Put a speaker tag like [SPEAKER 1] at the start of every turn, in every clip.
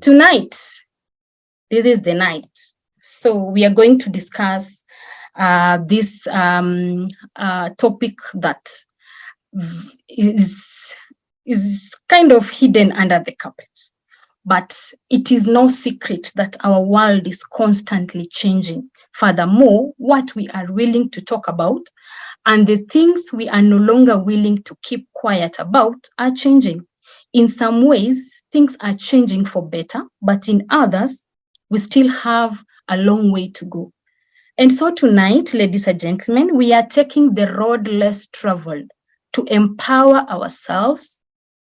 [SPEAKER 1] tonight, this is the night. So we are going to discuss this topic that is kind of hidden under the carpet. But it is no secret that our world is constantly changing. Furthermore, what we are willing to talk about and the things we are no longer willing to keep quiet about are changing. In some ways, things are changing for better, but in others, we still have a long way to go. And so tonight, ladies and gentlemen, we are taking the road less traveled to empower ourselves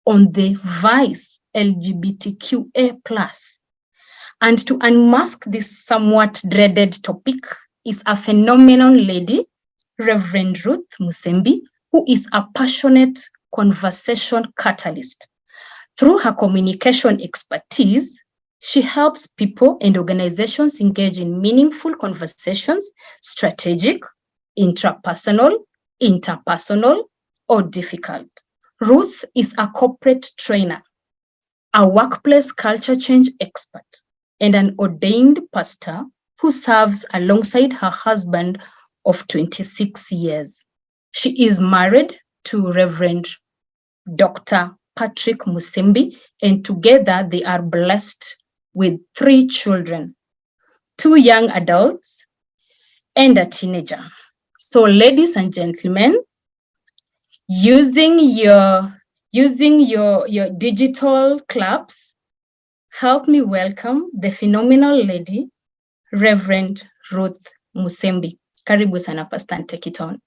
[SPEAKER 1] on the vice LGBTQA+. And to unmask this somewhat dreaded topic is a phenomenal lady, Reverend Ruth Musembi, who is a passionate conversation catalyst. Through her communication expertise, she helps people and organizations engage in meaningful conversations, strategic, intrapersonal, interpersonal, or difficult. Ruth is a corporate trainer, a workplace culture change expert, and an ordained pastor who serves alongside her husband of 26 years. She is married to Reverend Dr. Patrick Musembi, and together they are blessed with 3 children, 2 young adults, and a teenager. So, ladies and gentlemen, using your digital claps, help me welcome the phenomenal lady, Reverend Ruth Musembi. Karibu sana, Pastor, and take it on.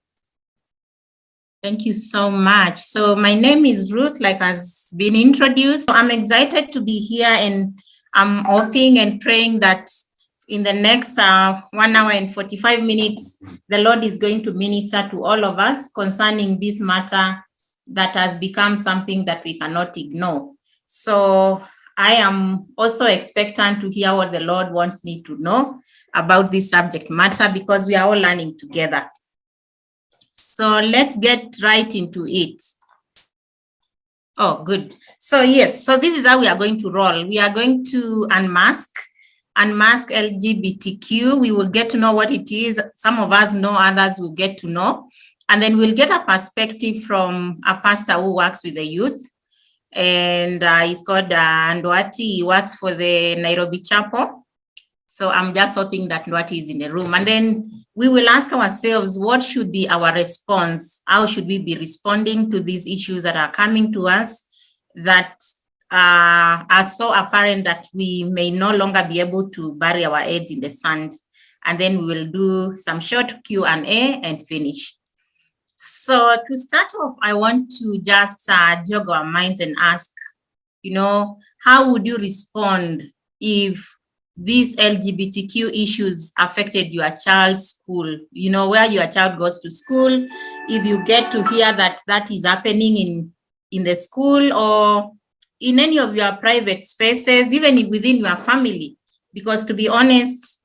[SPEAKER 2] Thank you so much. So my name is Ruth, like has been introduced. So I'm excited to be here, and I'm hoping and praying that in the next 1 hour and 45 minutes, the Lord is going to minister to all of us concerning this matter that has become something that we cannot ignore. So I am also expectant to hear what the Lord wants me to know about this subject matter, because we are all learning together. So let's get right into it. Oh, good. So yes, so this is how we are going to roll. We are going to unmask LGBTQ. We will get to know what it is. Some of us know, others will get to know. And then we'll get a perspective from a pastor who works with the youth. And he's called Ndwati. He works for the Nairobi Chapel. So I'm just hoping that Ndwati is in the room. And then we will ask ourselves, what should be our response? How should we be responding to these issues that are coming to us that are so apparent that we may no longer be able to bury our heads in the sand? And then we will do some short Q&A and finish. So to start off, I want to just jog our minds and ask, how would you respond if these LGBTQ issues affected your child's school? Where your child goes to school, if you get to hear that that is happening in the school or in any of your private spaces, even within your family. Because to be honest,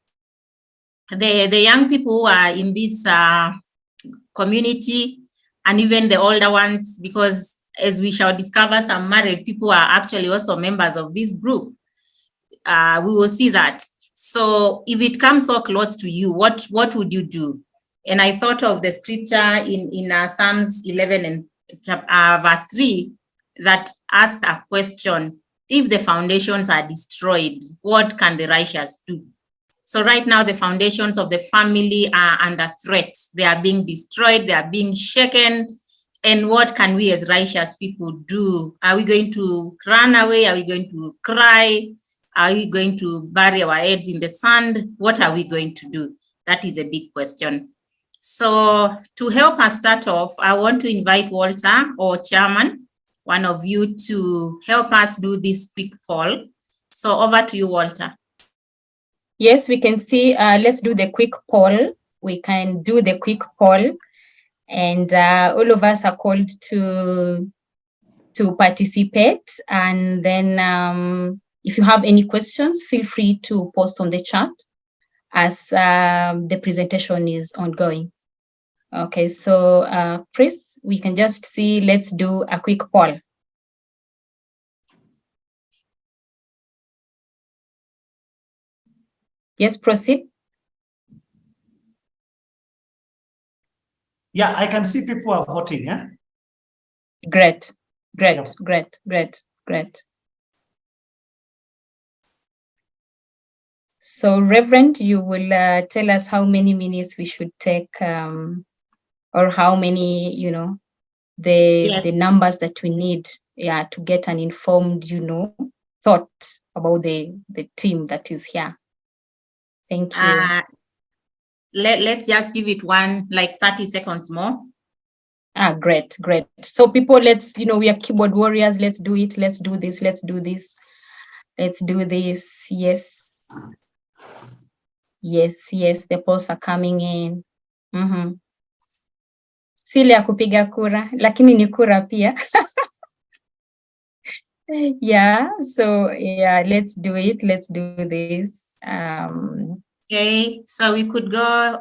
[SPEAKER 2] the young people who are in this community, and even the older ones, because as we shall discover, some married people are actually also members of this group. We will see that. So if it comes so close to you, what would you do? And I thought of the scripture in Psalms 11 and verse 3 that asks a question: if the foundations are destroyed, what can the righteous do? So right now, the foundations of the family are under threat. They are being destroyed. They are being shaken. And what can we as righteous people do? Are we going to run away? Are we going to cry? Are we going to bury our heads in the sand? What are we going to do? That is a big question. So to help us start off, I want to invite Walter, or Chairman, one of you, to help us do this quick poll. So over to you, Walter.
[SPEAKER 1] Yes, we can see. Let's do the quick poll. We can do the quick poll, and all of us are called to participate. And then if you have any questions, feel free to post on the chat as the presentation is ongoing. Okay, so Chris, we can just see, let's do a quick poll. Yes, proceed.
[SPEAKER 3] Yeah, I can see people are voting. Yeah.
[SPEAKER 1] Great, great,
[SPEAKER 3] Yep.
[SPEAKER 1] great. So, Reverend, you will tell us how many minutes we should take, or how many, the numbers that we need, to get an informed, thought about the team that is here. Thank you.
[SPEAKER 2] Let's just give it 30 seconds more.
[SPEAKER 1] Great. So people, let's, we are keyboard warriors. Let's do it. Let's do this. Yes. The polls are coming in. Si ile ya kupiga kura, lakini ni kura pia. Let's do it. Let's do this.
[SPEAKER 2] Okay, so we could go,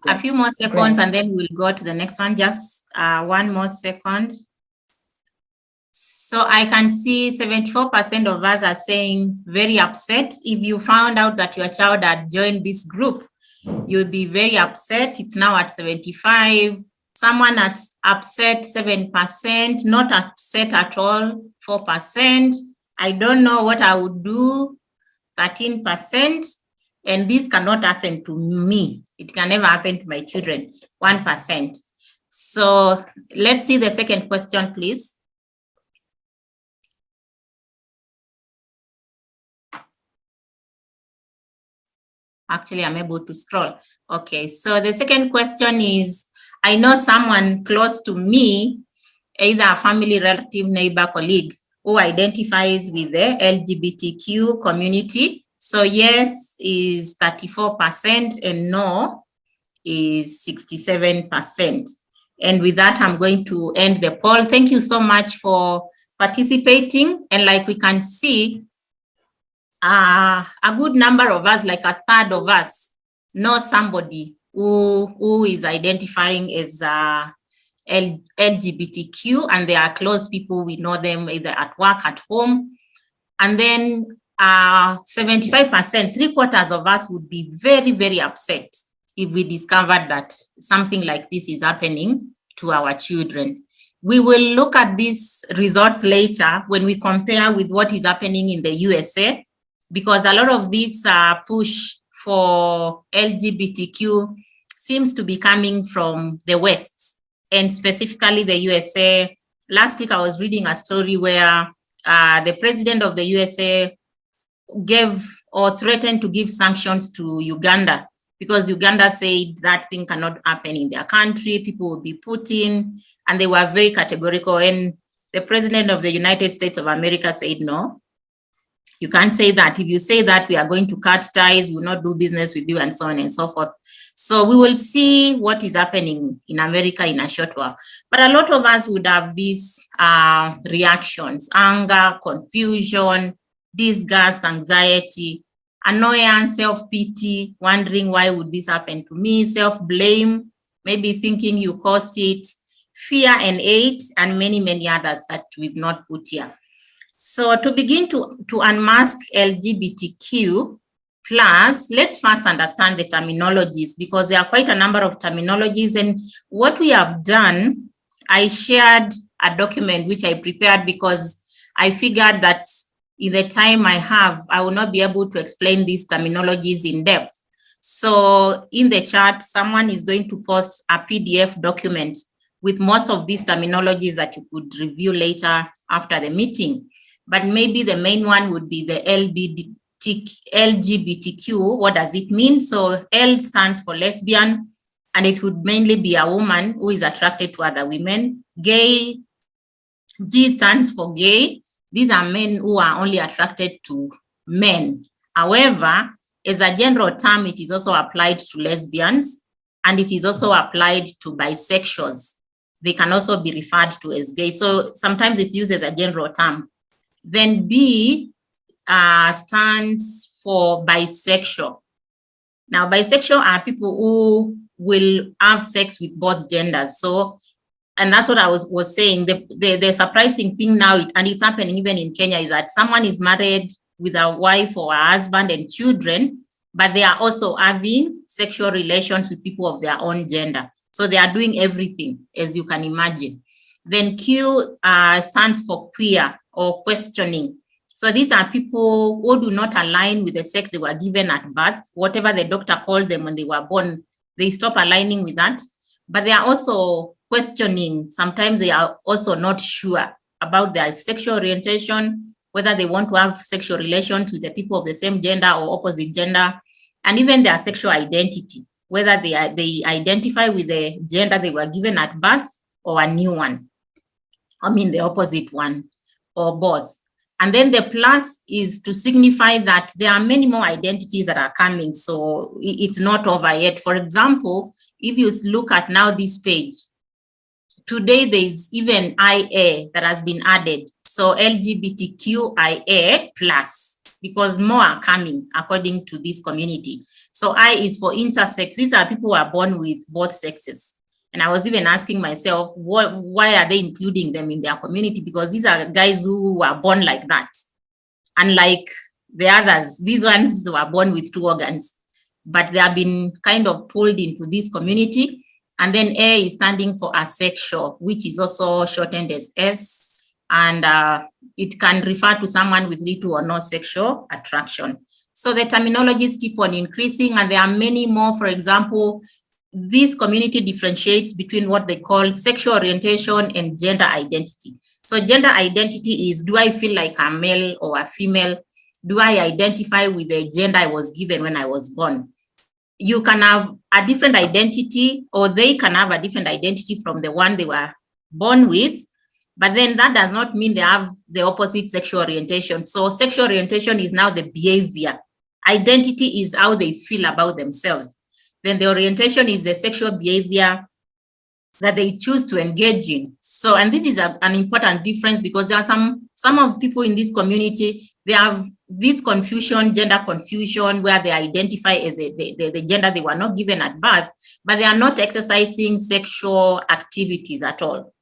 [SPEAKER 2] a few more seconds, and then we'll go to the next one. Just 1 more second. So I can see 74% of us are saying very upset. If you found out that your child had joined this group, you'd be very upset. It's now at 75. Someone that's upset, 7%, not upset at all, 4%. I don't know what I would do, 13%. And this cannot happen to me. It can never happen to my children, 1%. So let's see the second question, please. Actually, I'm able to scroll. Okay, so the second question is, I know someone close to me, either a family, relative, neighbor, colleague, who identifies with the LGBTQ community. So yes is 34% and no is 67%. And with that, I'm going to end the poll. Thank you so much for participating. And like we can see, a good number of us, like a third of us, know somebody who is identifying as LGBTQ, and they are close people. We know them either at work, at home. And then 75%, 3/4 of us would be very, very upset if we discovered that something like this is happening to our children. We will look at these results later when we compare with what is happening in the USA, because a lot of this push for LGBTQ seems to be coming from the West, and specifically the USA. Last week, I was reading a story where the president of the USA gave or threatened to give sanctions to Uganda, because Uganda said that thing cannot happen in their country, people will be put in, and they were very categorical. And the president of the United States of America said, no, you can't say that. If you say that, we are going to cut ties, we will not do business with you, and so on and so forth. So we will see what is happening in America in a short while. But a lot of us would have these reactions: anger, confusion, disgust, anxiety, annoyance, self-pity, wondering why would this happen to me, self-blame, maybe thinking you caused it, fear and hate, and many, many others that we've not put here. So to begin to unmask LGBTQ plus, let's first understand the terminologies, because there are quite a number of terminologies. And what we have done, I shared a document which I prepared because I figured that in the time I have, I will not be able to explain these terminologies in depth. So in the chat, someone is going to post a PDF document with most of these terminologies that you could review later after the meeting. But maybe the main one would be the LGBTQ. What does it mean? So L stands for lesbian, and it would mainly be a woman who is attracted to other women. Gay, G stands for gay. These are men who are only attracted to men. However, as a general term, it is also applied to lesbians, and it is also applied to bisexuals. They can also be referred to as gay. So sometimes it's used as a general term. Then B stands for bisexual. Now, bisexual are people who will have sex with both genders. So, and that's what I was saying. The surprising thing now, and it's happening even in Kenya, is that someone is married with a wife or a husband and children, but they are also having sexual relations with people of their own gender. So they are doing everything, as you can imagine. Then Q stands for queer or questioning. So these are people who do not align with the sex they were given at birth. Whatever the doctor called them when they were born, they stop aligning with that. But they are also questioning. Sometimes they are also not sure about their sexual orientation, whether they want to have sexual relations with the people of the same gender or opposite gender, and even their sexual identity, whether they identify with the gender they were given at birth or a new one. I mean, the opposite one, or both. And then the plus is to signify that there are many more identities that are coming. So it's not over yet. For example, if you look at now this page, today there's even IA that has been added. So LGBTQ IA plus, because more are coming according to this community. So I is for intersex. These are people who are born with both sexes. And I was even asking myself, why are they including them in their community? Because these are guys who were born like that. Unlike the others, these ones were born with 2 organs, but they have been kind of pulled into this community. And then A is standing for asexual, which is also shortened as S. And it can refer to someone with little or no sexual attraction. So the terminologies keep on increasing, and there are many more. For example, this community differentiates between what they call sexual orientation and gender identity. So gender identity is, do I feel like a male or a female? Do I identify with the gender I was given when I was born? You can have a different identity, or they can have a different identity from the one they were born with, but then that does not mean they have the opposite sexual orientation. So sexual orientation is now the behavior. Identity is how they feel about themselves. Then the orientation is the sexual behavior that they choose to engage in. So, and this is an important difference, because there are some of people in this community, they have this confusion, gender confusion, where they identify as the gender they were not given at birth, but they are not exercising sexual activities at all.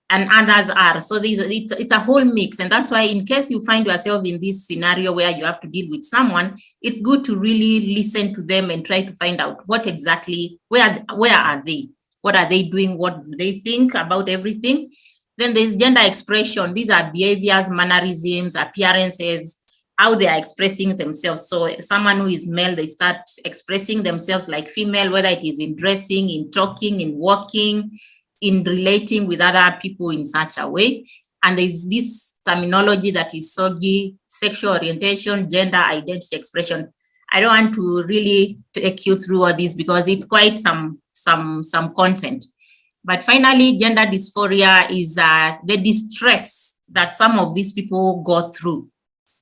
[SPEAKER 2] And others are. So it's a whole mix. And that's why, in case you find yourself in this scenario where you have to deal with someone, it's good to really listen to them and try to find out what exactly, where are they? What are they doing? What do they think about everything? Then there's gender expression. These are behaviors, mannerisms, appearances, how they are expressing themselves. So someone who is male, they start expressing themselves like female, whether it is in dressing, in talking, in walking, in relating with other people in such a way. And there's this terminology that is SOGI, sexual orientation, gender identity expression. I don't want to really take you through all this because it's quite some content. But finally, gender dysphoria is the distress that some of these people go through.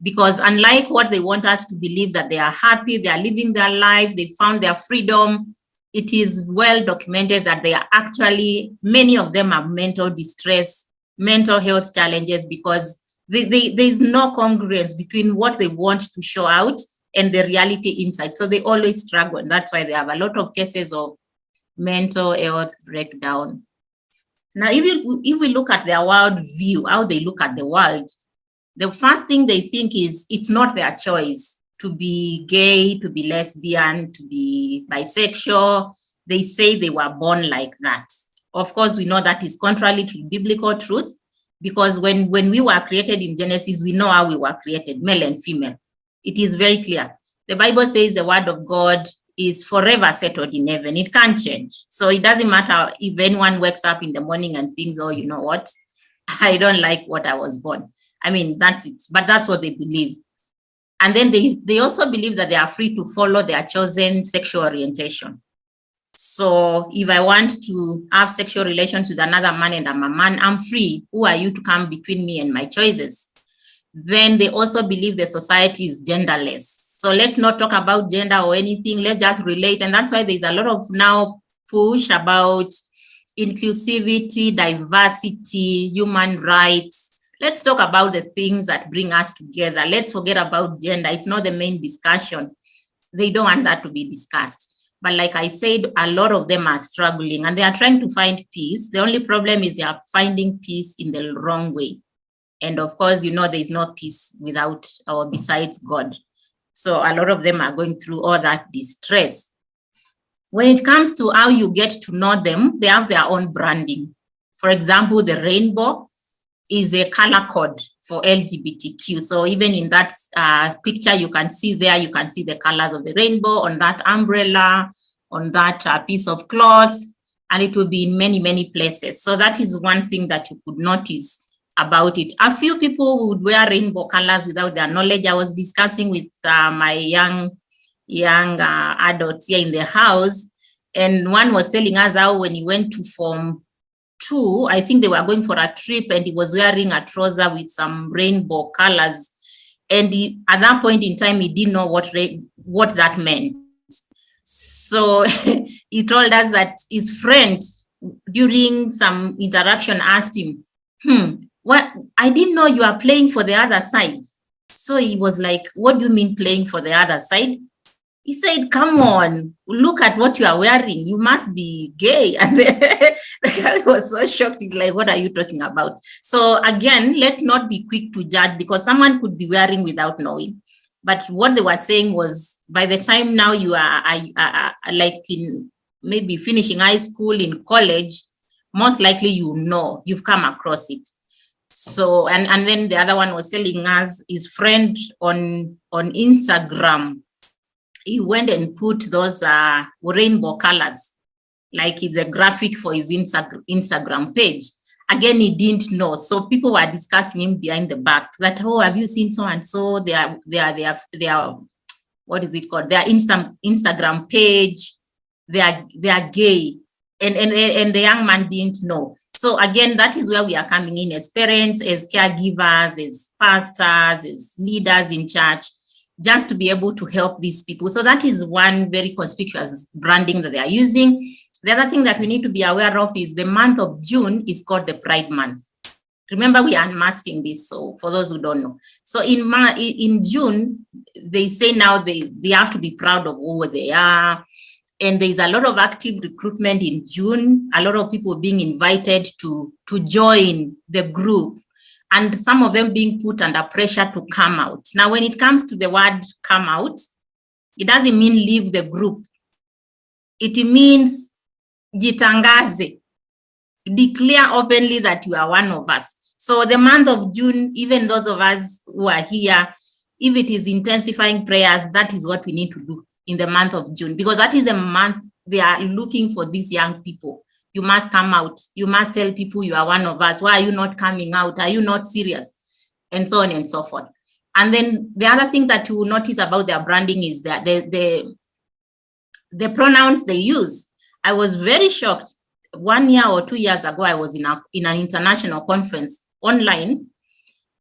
[SPEAKER 2] Because unlike what they want us to believe, that they are happy, they are living their life, they found their freedom, it is well documented that they are actually, many of them have mental distress, mental health challenges, because there's no congruence between what they want to show out and the reality inside. So they always struggle. And that's why they have a lot of cases of mental health breakdown. Now, if we look at their world view, how they look at the world, the first thing they think is it's not their choice to be gay, to be lesbian, to be bisexual. They say they were born like that. Of course, we know that is contrary to biblical truth, because when we were created in Genesis, we know how we were created, male and female. It is very clear. The Bible says the word of God is forever settled in heaven. It can't change. So it doesn't matter if anyone wakes up in the morning and thinks, oh, you know what? I don't like what I was born. I mean, that's it. But that's what they believe. And then they also believe that they are free to follow their chosen sexual orientation. So if I want to have sexual relations with another man and I'm a man, I'm free. Who are you to come between me and my choices? Then they also believe the society is genderless. So let's not talk about gender or anything. Let's just relate. And that's why there's a lot of now push about inclusivity, diversity, human rights. Let's talk about the things that bring us together. Let's forget about gender. It's not the main discussion. They don't want that to be discussed. But like I said, a lot of them are struggling and they are trying to find peace. The only problem is they are finding peace in the wrong way. And of course, you know, there's no peace without or besides God. So a lot of them are going through all that distress. When it comes to how you get to know them, they have their own branding. For example, the rainbow is a color code for LGBTQ. So even in that picture, you can see the colors of the rainbow on that umbrella, on that piece of cloth, and it will be in many, many places. So that is one thing that you could notice about it. A few people would wear rainbow colors without their knowledge. I was discussing with my young adults here in the house, and one was telling us how when he went to Form 2, I think they were going for a trip, and he was wearing a trouser with some rainbow colors, and at that point in time he didn't know what that meant. So he told us that his friend during some interaction asked him, what, I didn't know you are playing for the other side. So he was like, what do you mean playing for the other side? He said, come on, look at what you are wearing. You must be gay. And the guy was so shocked. He's like, what are you talking about? So again, let's not be quick to judge, because someone could be wearing without knowing. But what they were saying was, by the time now you are like in maybe finishing high school, in college, most likely you've come across it. So, and then the other one was telling us his friend on Instagram, he went and put those rainbow colors, like it's a graphic for his Instagram page. Again, he didn't know. So people were discussing him behind the back that, oh, have you seen so and so? They are what is it called? Their Instagram page. They are gay. And the young man didn't know. So again, that is where we are coming in as parents, as caregivers, as pastors, as leaders in church, just to be able to help these people. So that is one very conspicuous branding that they are using. The other thing that we need to be aware of is the month of June is called the Pride Month. Remember, we are unmasking this, so for those who don't know. So in June, they say now they have to be proud of who they are. And there's a lot of active recruitment in June, a lot of people being invited to join the group, and some of them being put under pressure to come out. Now, when it comes to the word come out, it doesn't mean leave the group. It means jitangaze, declare openly that you are one of us. So the month of June, even those of us who are here, if it is intensifying prayers, that is what we need to do in the month of June, because that is the month they are looking for these young people. You must come out. You must tell people you are one of us. Why are you not coming out? Are you not serious? And so on and so forth. And then the other thing that you will notice about their branding is that the pronouns they use. I was very shocked. 1 year or 2 years ago, I was in an international conference online.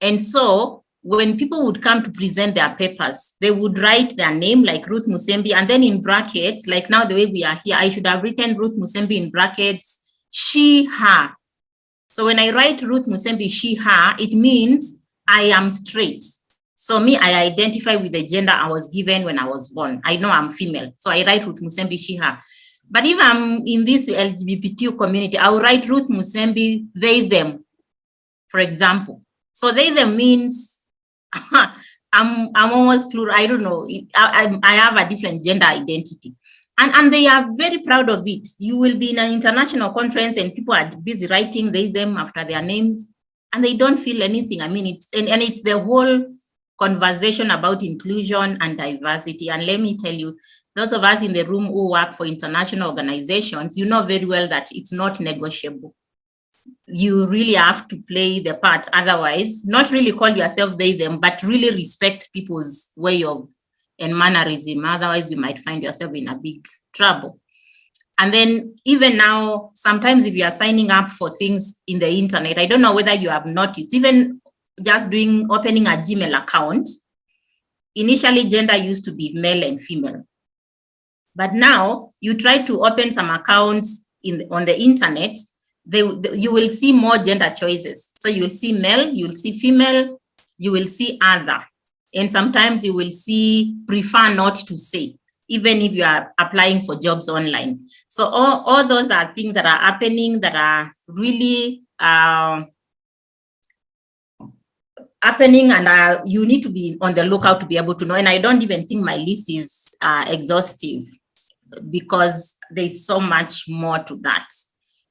[SPEAKER 2] And so when people would come to present their papers, they would write their name like Ruth Musembi, and then in brackets, like now the way we are here, I should have written Ruth Musembi in brackets, she, her. So when I write Ruth Musembi, she, her, it means I am straight. So me, I identify with the gender I was given when I was born. I know I'm female. So I write Ruth Musembi, she, her. But if I'm in this LGBTQ community, I'll write Ruth Musembi, they, them, for example. So they, them means I'm almost plural. I don't know. I have a different gender identity. And they are very proud of it. You will be in an international conference and people are busy writing they, them after their names, and they don't feel anything. I mean, it's the whole conversation about inclusion and diversity. And let me tell you, those of us in the room who work for international organizations, you know very well that it's not negotiable. You really have to play the part. Otherwise, not really call yourself they, them, but really respect people's way of and mannerism. Otherwise, you might find yourself in a big trouble. And then even now, sometimes if you are signing up for things in the internet, I don't know whether you have noticed, even just opening a Gmail account, initially gender used to be male and female. But now you try to open some accounts on the internet, you will see more gender choices. So you will see male, you will see female, you will see other. And sometimes you will see prefer not to say, even if you are applying for jobs online. So all those are things that are happening that are really happening, and you need to be on the lookout to be able to know. And I don't even think my list is exhaustive, because there's so much more to that.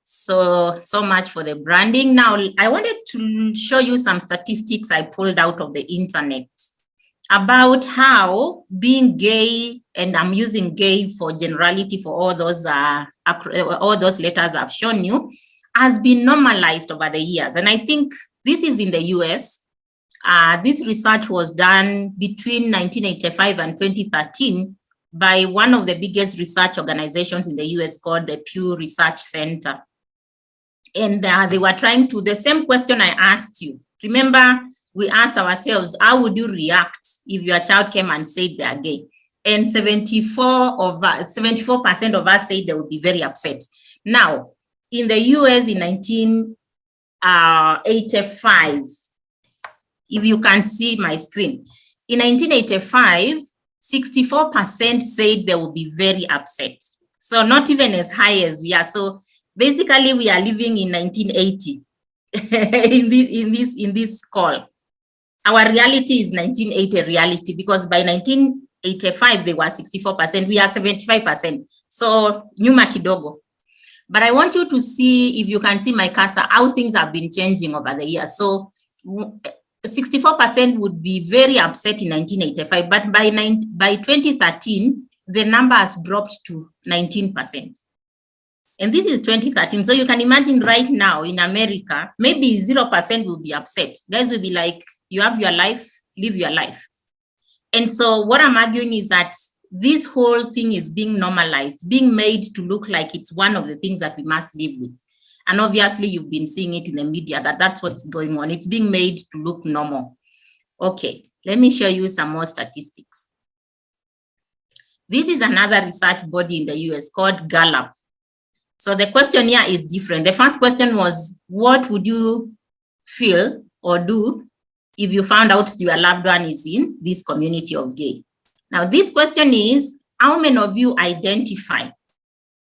[SPEAKER 2] So much for the branding. Now, I wanted to show you some statistics I pulled out of the internet about how being gay, and I'm using gay for generality for all those letters I've shown you, has been normalized over the years. And I think this is in the US. This research was done between 1985 and 2013 by one of the biggest research organizations in the US called the Pew Research Center. And they were trying to, the same question I asked you. Remember, we asked ourselves, how would you react if your child came and said they are gay? And 74% of us said they would be very upset. Now, in the US in 1985, if you can see my screen, in 1985, 64% said they would be very upset. So not even as high as we are. So basically, we are living in 1980 in this call. Our reality is 1980 reality, because by 1985, they were 64%. We are 75%. So nyuma kidogo. But I want you to see, if you can see my cursor, how things have been changing over the years. So 64% would be very upset in 1985, but by 2013, the number has dropped to 19%. And this is 2013. So you can imagine right now in America, maybe 0% will be upset. Guys will be like, you have your life, live your life. And so what I'm arguing is that this whole thing is being normalized, being made to look like it's one of the things that we must live with. And obviously you've been seeing it in the media that that's what's going on. It's being made to look normal. Okay, let me show you some more statistics. This is another research body in the US called Gallup. So the question here is different. The first question was, what would you feel or do if you found out your loved one is in this community of gay? Now, this question is, how many of you identify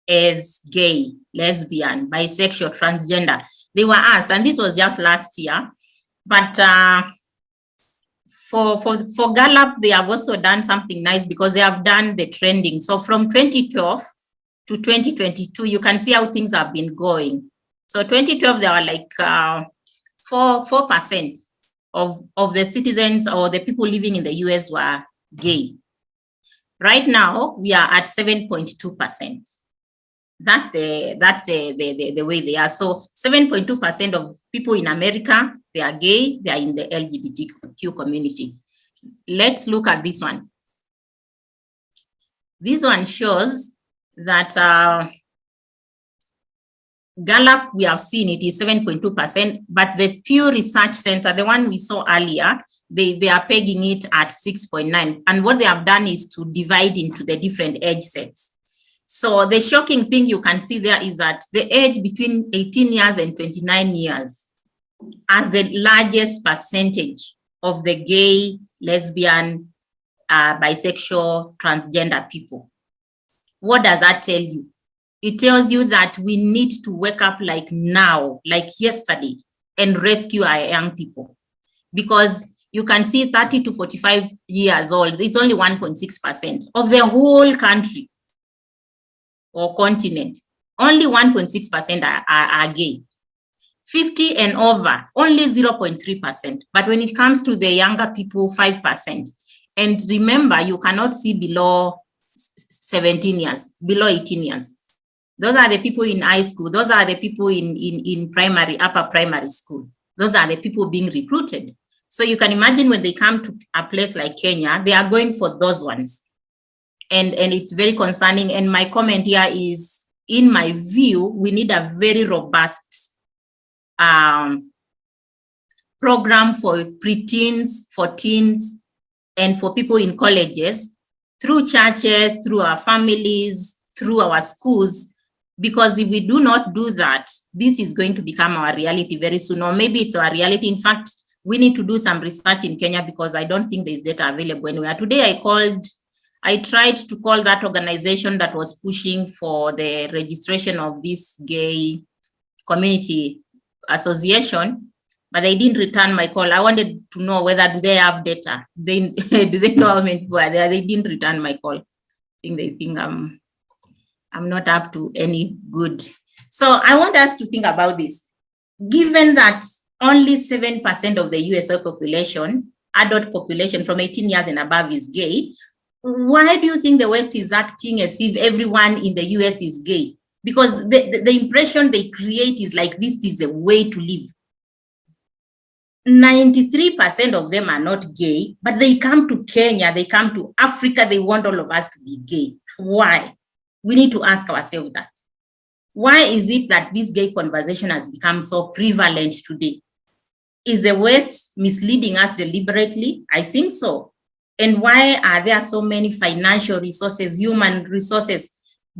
[SPEAKER 2] as gay, lesbian, bisexual, transgender? They were asked, and this was just last year. But for Gallup, they have also done something nice, because they have done the trending. So from 2012 to 2022, you can see how things have been going. So 2012, there were like 4% of the citizens or the people living in the US were gay. Right now, we are at 7.2%. That's the way they are. So 7.2% of people in America, they are gay, they are in the LGBTQ community. Let's look at this one. This one shows that Gallup, we have seen it is 7.2%, but the Pew Research Center, the one we saw earlier, they are pegging it at 6.9. And what they have done is to divide into the different age sets. So the shocking thing you can see there is that the age between 18 years and 29 years has the largest percentage of the gay, lesbian, bisexual, transgender people. What does that tell you? It tells you that we need to wake up like now, like yesterday, and rescue our young people. Because you can see 30 to 45 years old, it's only 1.6% of the whole country or continent. Only 1.6% are gay. 50 and over, only 0.3%. But when it comes to the younger people, 5%. And remember, you cannot see below 17 years, below 18 years. Those are the people in high school. Those are the people in primary, upper primary school. Those are the people being recruited. So you can imagine when they come to a place like Kenya, they are going for those ones. And it's very concerning. And my comment here is, in my view, we need a very robust program for preteens, for teens, and for people in colleges, through churches, through our families, through our schools. Because if we do not do that, this is going to become our reality very soon, or maybe it's our reality. In fact, we need to do some research in Kenya, because I don't think there's data available anywhere. Today I tried to call that organization that was pushing for the registration of this gay community association, but they didn't return my call. I wanted to know whether do they have data. Do they know how many people are there? They didn't return my call. I think they think I'm not up to any good. So I want us to think about this. Given that only 7% of the USA population, adult population from 18 years and above is gay, why do you think the West is acting as if everyone in the US is gay? Because the impression they create is like this is a way to live. 93% of them are not gay, but they come to Kenya, they come to Africa, they want all of us to be gay. Why? We need to ask ourselves that. Why is it that this gay conversation has become so prevalent today? Is the West misleading us deliberately? I think so. And why are there so many financial resources, human resources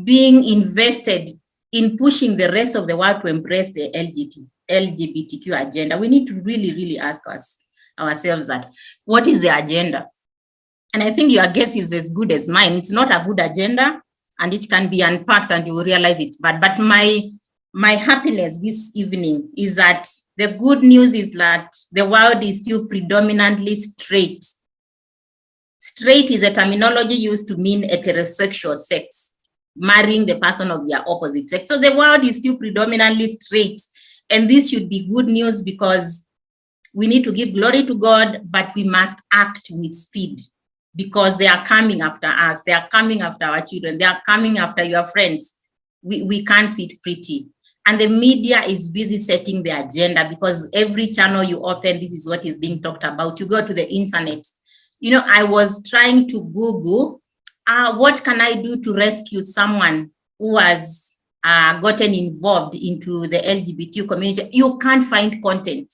[SPEAKER 2] being invested in pushing the rest of the world to embrace the LGBTQ agenda? We need to really, really ask ourselves that. What is the agenda? And I think your guess is as good as mine. It's not a good agenda, and it can be unpacked and you will realize it's bad. But my happiness this evening is that the good news is that the world is still predominantly straight. Straight is a terminology used to mean heterosexual sex, marrying the person of their opposite sex. So the world is still predominantly straight. And this should be good news because we need to give glory to God, but we must act with speed because they are coming after us. They are coming after our children. They are coming after your friends. We can't sit pretty. And the media is busy setting the agenda because every channel you open, this is what is being talked about. You go to the internet. You know, I was trying to Google, what can I do to rescue someone who has gotten involved into the LGBT community? You can't find content.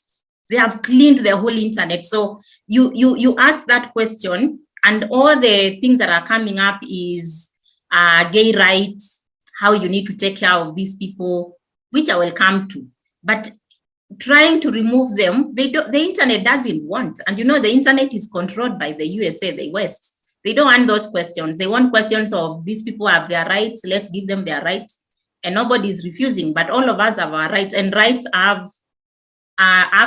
[SPEAKER 2] They have cleaned the whole internet. So you ask that question, and all the things that are coming up is gay rights, how you need to take care of these people, which I will come to. But trying to remove them, the internet doesn't want. And you know, the internet is controlled by the USA, the West. They don't want those questions. They want questions of these people have their rights, let's give them their rights. And nobody is refusing, but all of us have our rights, and rights have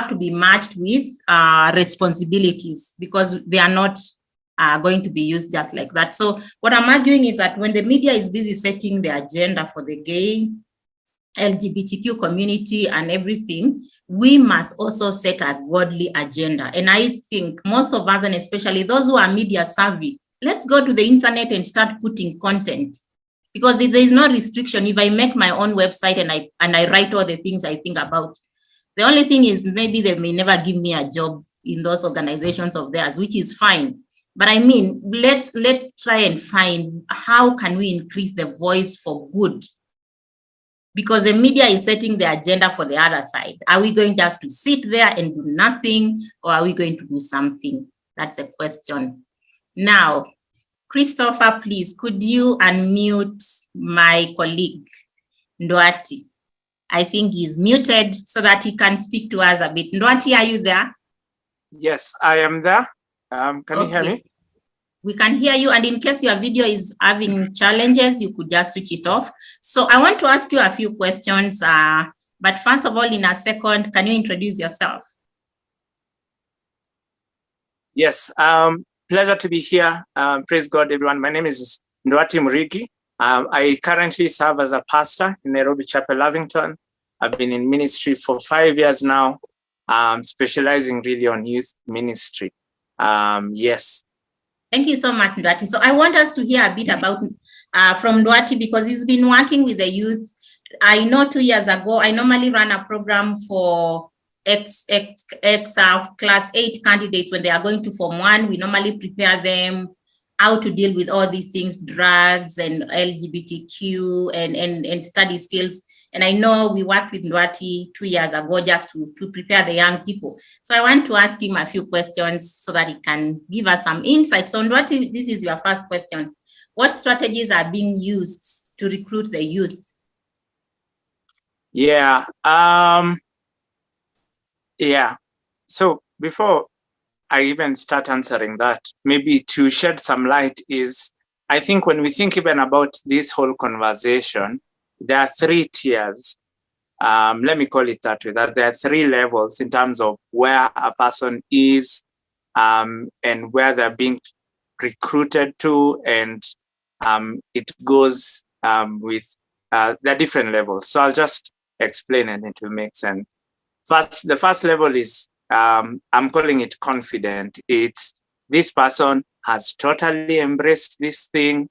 [SPEAKER 2] to be matched with responsibilities because they are not going to be used just like that. So what I'm arguing is that when the media is busy setting the agenda for the gay, LGBTQ community and everything, we must also set a godly agenda. And I think most of us, and especially those who are media savvy, let's go to the internet and start putting content. Because there is no restriction. If I make my own website and I write all the things I think about, the only thing is maybe they may never give me a job in those organizations of theirs, which is fine. But I mean, let's try and find how can we increase the voice for good? Because the media is setting the agenda for the other side. Are we going just to sit there and do nothing, or are we going to do something? That's a question. Now, Christopher, please, could you unmute my colleague, Ndoati? I think he's muted so that he can speak to us a bit. Ndoati, are you there?
[SPEAKER 4] Yes, I am there. Can you hear me?
[SPEAKER 2] We can hear you, and in case your video is having challenges, you could just switch it off. So I want to ask you a few questions, but first of all, in a second, can you introduce yourself?
[SPEAKER 4] Yes, pleasure to be here. Praise God, everyone. My name is Ndoati Murigi. I currently serve as a pastor in Nairobi Chapel, Lavington. I've been in ministry for 5 years now, specializing really on youth ministry. Yes.
[SPEAKER 2] Thank you so much, Ndoati. So I want us to hear a bit about from Ndoati because he's been working with the youth. I know 2 years ago, I normally run a program for class 8 candidates when they are going to Form 1. We normally prepare them how to deal with all these things, drugs and LGBTQ and study skills. And I know we worked with Ndoati 2 years ago just to prepare the young people. So I want to ask him a few questions so that he can give us some insight. So Ndoati, this is your first question. What strategies are being used to recruit the youth?
[SPEAKER 4] Yeah. So before I even start answering that, maybe to shed some light is, I think when we think even about this whole conversation, there are 3 tiers. let me call it that way, that there are 3 levels in terms of where a person is and where they're being recruited to, and it goes with the different levels. So I'll just explain and it will make sense. The first level is, I'm calling it confident. It's this person has totally embraced this thing.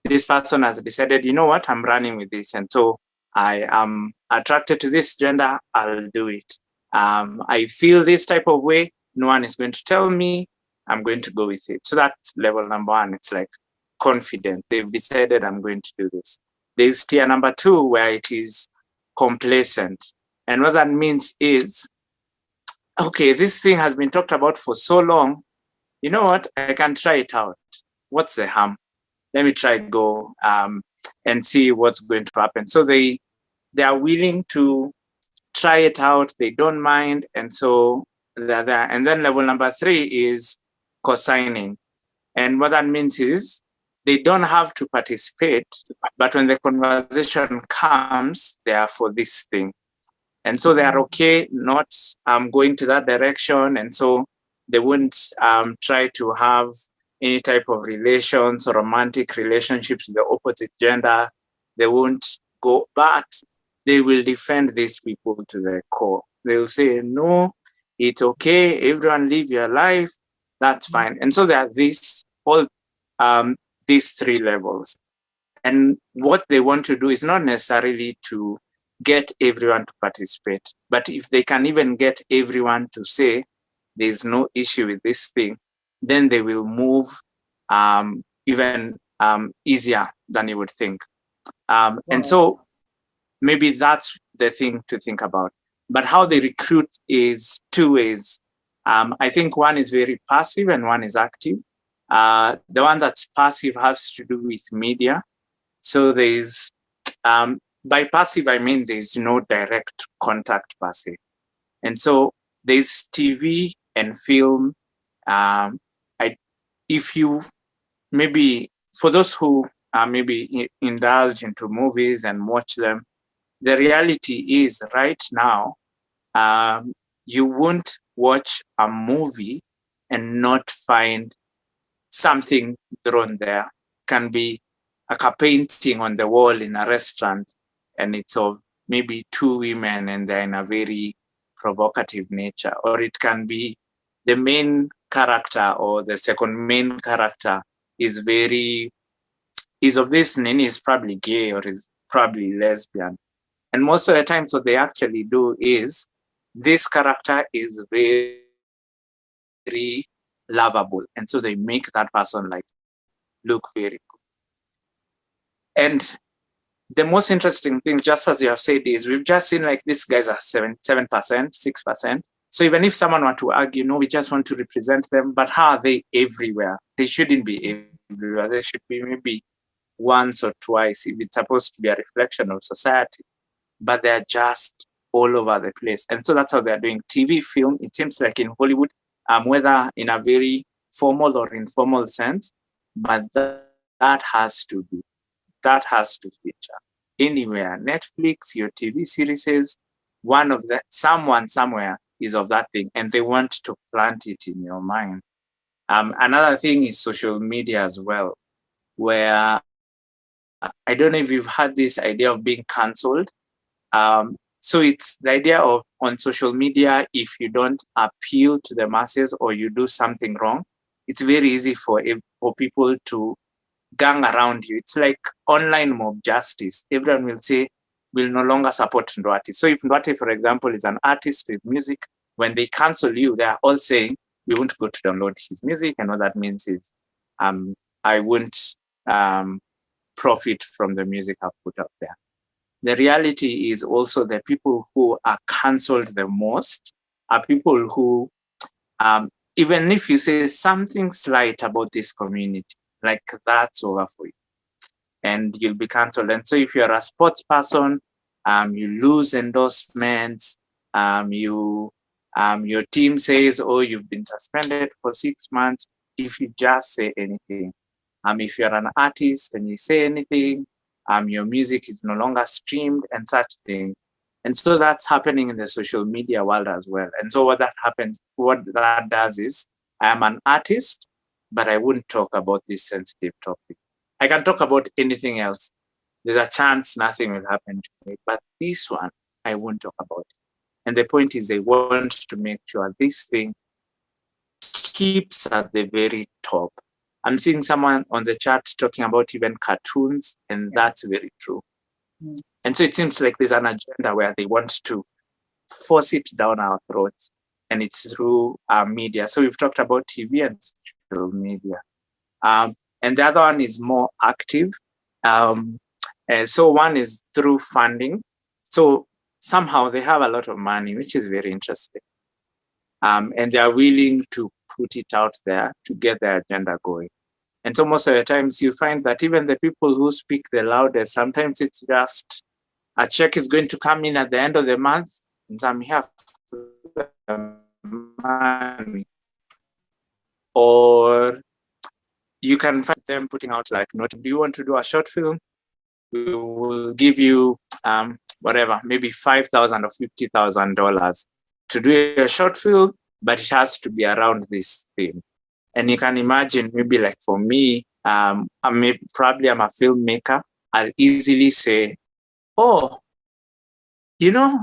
[SPEAKER 4] This person has decided, you know what, I'm running with this. And so I am attracted to this gender, I'll do it. I feel this type of way, no one is going to tell me, I'm going to go with it. So that's level number 1. It's like confident. They've decided I'm going to do this. There's tier number 2 where it is complacent. And what that means is, okay, this thing has been talked about for so long. You know what? I can try it out. What's the harm? Let me try go and see what's going to happen. So they are willing to try it out. They don't mind. And so they're there. And then level number 3 is co-signing. And what that means is they don't have to participate, but when the conversation comes, they are for this thing. And so they are okay not going to that direction. And so they won't try to have any type of relations or romantic relationships with the opposite gender. They won't go, but they will defend these people to their core. They will say, no, it's okay. Everyone live your life. That's fine. And so there are these 3 levels. And what they want to do is not necessarily to get everyone to participate, but if they can even get everyone to say there's no issue with this thing, then they will move even easier than you would think. And so maybe that's the thing to think about. But how they recruit is 2 ways. I think one is very passive and one is active. The one that's passive has to do with media. So there's, by passive, I mean there's no direct contact per se. And so there's TV and film. If you, maybe for those who maybe indulge into movies and watch them, the reality is right now, you won't watch a movie and not find something drawn there. Can be a painting on the wall in a restaurant, and it's of maybe 2 women and they're in a very provocative nature. Or it can be the main character or the second main character is of this name, is probably gay or is probably lesbian. And most of the time, what they actually do is this character is very, very lovable. And so they make that person like look very good. And the most interesting thing, just as you have said, is we've just seen like these guys are 7%, 6%. So even if someone were to argue, no, we just want to represent them, but how are they everywhere? They shouldn't be everywhere. They should be maybe once or twice if it's supposed to be a reflection of society. But they're just all over the place. And so that's how they're doing TV, film. It seems like in Hollywood, whether in a very formal or informal sense, but that has to feature anywhere. Netflix, your TV series, someone somewhere is of that thing, and they want to plant it in your mind. Another thing is social media as well, where I don't know if you've had this idea of being cancelled. So it's the idea of on social media, if you don't appeal to the masses or you do something wrong, it's very easy for people to gang around you. It's like online mob justice. Everyone will say, we'll no longer support Nduati. So if Nduati, for example, is an artist with music, when they cancel you, they're all saying, we won't go to download his music. And what that means is, I won't profit from the music I've put out there. The reality is also the people who are cancelled the most are people who, even if you say something slight about this community, like that's over for you, and you'll be cancelled. And so if you're a sports person, you lose endorsements, your team says, oh, you've been suspended for 6 months. If you just say anything, if you're an artist and you say anything, your music is no longer streamed and such things. And so that's happening in the social media world as well. And so what that does is, I am an artist, but I wouldn't talk about this sensitive topic. I can talk about anything else. There's a chance nothing will happen to me, but this one, I won't talk about it. And the point is, they want to make sure this thing keeps at the very top. I'm seeing someone on the chat talking about even cartoons, and that's very true. And so it seems like there's an agenda where they want to force it down our throats, and it's through our media. So we've talked about TV and social media. And the other one is more active. So one is through funding. So somehow they have a lot of money, which is very interesting. And they are willing to put it out there to get their agenda going. And so most of the times you find that even the people who speak the loudest, sometimes it's just a check is going to come in at the end of the month, and some have money. Or you can find them putting out like, do you want to do a short film? We will give you whatever, maybe $5,000 or $50,000 to do a short film, but it has to be around this theme. And you can imagine, maybe like for me, probably I'm a filmmaker. I'll easily say, oh,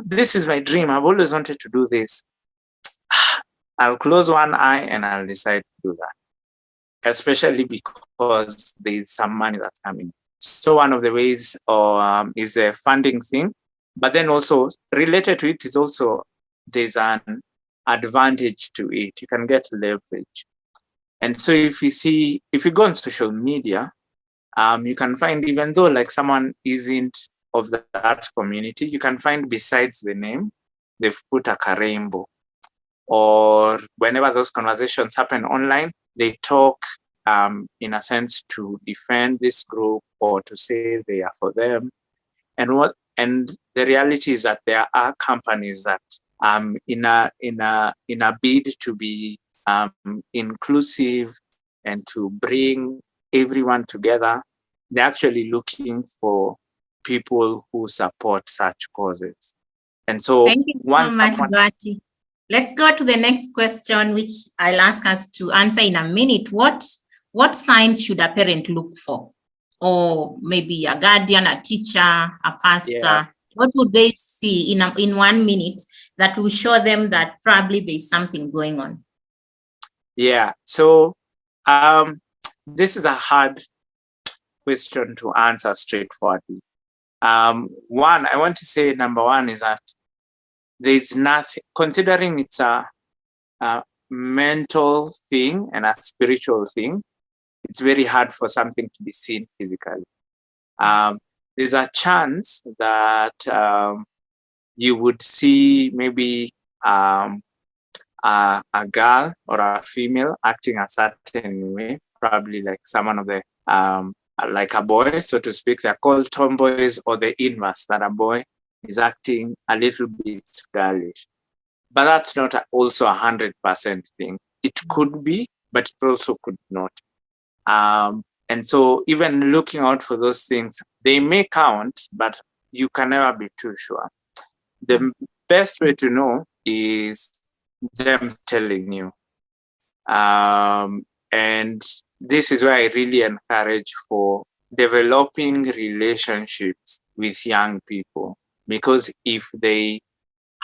[SPEAKER 4] this is my dream. I've always wanted to do this. I'll close one eye and I'll decide to do that, especially because there's some money that's coming. So one of the ways is a funding thing, but then also related to it is also there's an advantage to it. You can get leverage. And so if you go on social media, you can find, even though like someone isn't of that community, you can find besides the name, they've put a rainbow. Or whenever those conversations happen online, they talk in a sense to defend this group or to say they are for them. And the reality is that there are companies that in a bid to be inclusive and to bring everyone together, they're actually looking for people who support such causes. And so
[SPEAKER 2] thank you so much, Duarte. Let's go to the next question, which I'll ask us to answer in a minute. What signs should a parent look for? Or maybe a guardian, a teacher, a pastor? Yeah. What would they see in 1 minute that will show them that probably there's something going on?
[SPEAKER 4] Yeah, so this is a hard question to answer straightforwardly. One, I want to say number one is that there's nothing, considering it's a mental thing and a spiritual thing, it's very hard for something to be seen physically. There's a chance that you would see maybe a girl or a female acting a certain way, probably like someone of the, like a boy, so to speak. They're called tomboys, or the inverse, that a boy is acting a little bit girlish. But that's not also 100% thing. It could be, but it also could not. And so even looking out for those things, they may count, but you can never be too sure. The best way to know is them telling you. And this is where I really encourage for developing relationships with young people. Because if they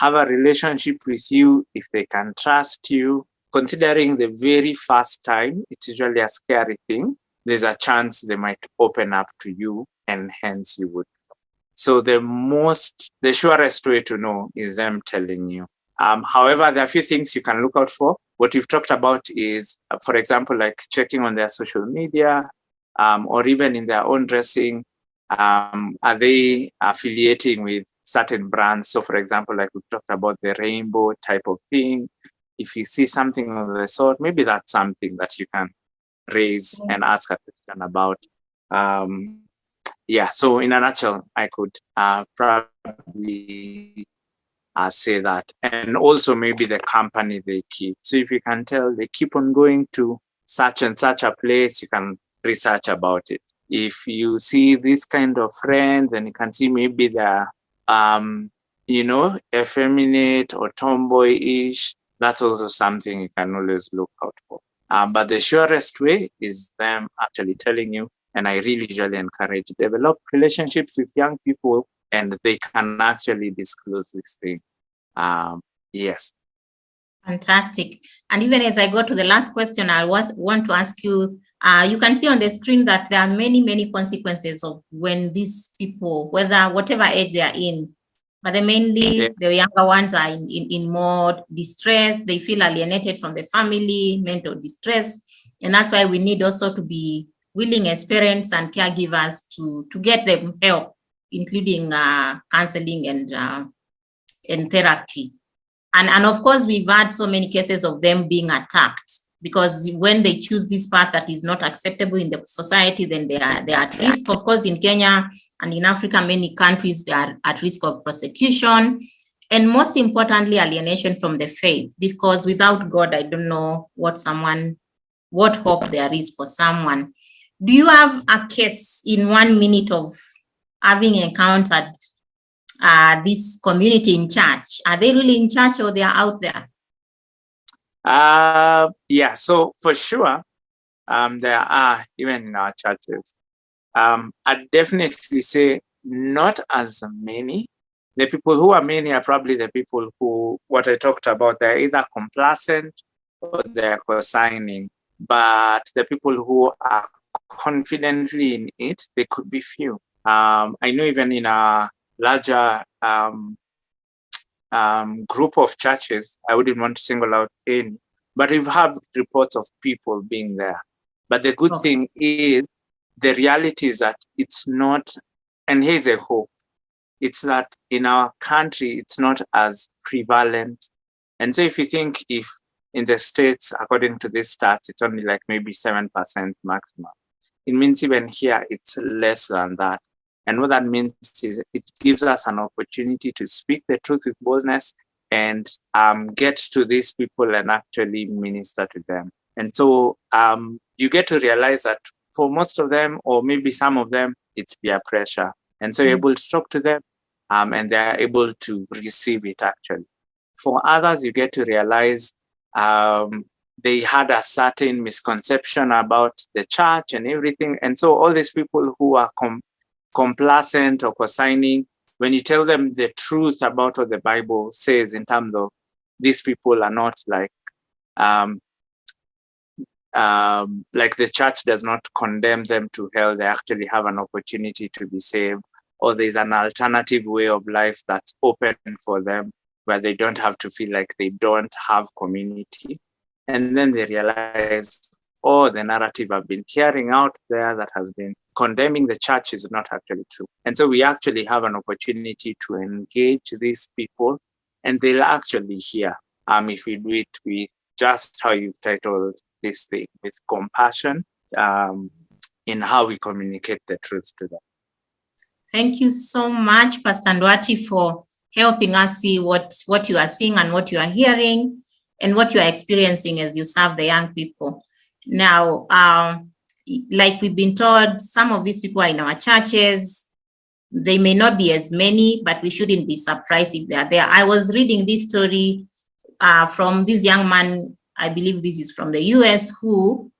[SPEAKER 4] have a relationship with you, if they can trust you, considering the very first time, it's usually a scary thing, there's a chance they might open up to you, and hence you would. So the surest way to know is them telling you. However, there are a few things you can look out for. What we've talked about is, for example, like checking on their social media, or even in their own dressing. Are they affiliating with certain brands? So, for example, like we talked about the rainbow type of thing. If you see something of the sort, maybe that's something that you can raise and ask a question about. Yeah, so in a nutshell, I could probably say that. And also maybe the company they keep. So if you can tell they keep on going to such and such a place, you can research about it. if you see this kind of friends and you can see maybe they're, effeminate or tomboyish, that's also something you can always look out for. But the surest way is them actually telling you, and I really usually encourage, develop relationships with young people and they can actually disclose this thing. Yes.
[SPEAKER 2] Fantastic. And even as I go to the last question, I want to ask you, you can see on the screen that there are many, many consequences of when these people, whatever age they are in, but mainly the younger ones are in more distress. They feel alienated from the family, mental distress. And that's why we need also to be willing as parents and caregivers to get them help, including counseling and therapy. And of course, we've had so many cases of them being attacked, because when they choose this path that is not acceptable in the society, then they are at risk. Of course, in Kenya and in Africa, many countries, they are at risk of prosecution. And most importantly, alienation from the faith, because without God, I don't know what hope there is for someone. Do you have a case in 1 minute of having encountered this community in church? Are they really in church or they are out there?
[SPEAKER 4] Yeah, so for sure, there are, even in our churches. I'd definitely say not as many. The people who are many are probably the people who, what I talked about, they're either complacent or they're co-signing. But the people who are confidently in it, they could be few. I know even in a larger group of churches, I wouldn't want to single out any, but we've had reports of people being there. But the good thing is, the reality is that it's not, and here's a hope, it's that in our country, it's not as prevalent. And so if you think, if in the States, according to this stats, it's only like maybe 7% maximum, it means even here, it's less than that. And what that means is it gives us an opportunity to speak the truth with boldness and get to these people and actually minister to them. And so you get to realize that for most of them, or maybe some of them, it's peer pressure. And so you're able to talk to them and they're able to receive it actually. For others, you get to realize they had a certain misconception about the church and everything. And so all these people who are complacent or co-signing, when you tell them the truth about what the Bible says in terms of these people are not like the church does not condemn them to hell, they actually have an opportunity to be saved, or there's an alternative way of life that's open for them where they don't have to feel like they don't have community. And then they realize, oh, the narrative I've been carrying out there that has been condemning the church is not actually true. And so we actually have an opportunity to engage these people, and they'll actually hear if we do it with just how you've titled this thing, with compassion in how we communicate the truth to them.
[SPEAKER 2] Thank you so much, Pastor Ndwati, for helping us see what you are seeing and what you are hearing and what you are experiencing as you serve the young people. Now, like we've been told, some of these people are in our churches. They may not be as many, but we shouldn't be surprised if they are there. I was reading this story from this young man, I believe this is from the US, who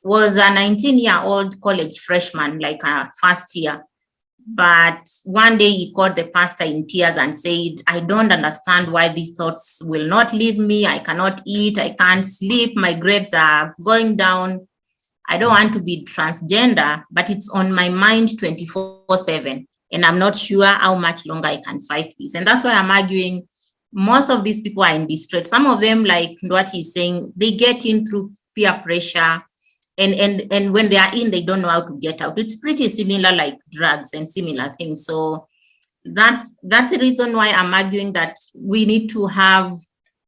[SPEAKER 2] was a 19-year-old college freshman, like a first year. But one day he called the pastor in tears and said, I don't understand why these thoughts will not leave me. I cannot eat, I can't sleep, my grades are going down. I don't want to be transgender, but it's on my mind 24/7. And I'm not sure how much longer I can fight this. And that's why I'm arguing most of these people are in distress. Some of them, like what he's saying, they get in through peer pressure. And when they are in, they don't know how to get out. It's pretty similar like drugs and similar things. So that's the reason why I'm arguing that we need to have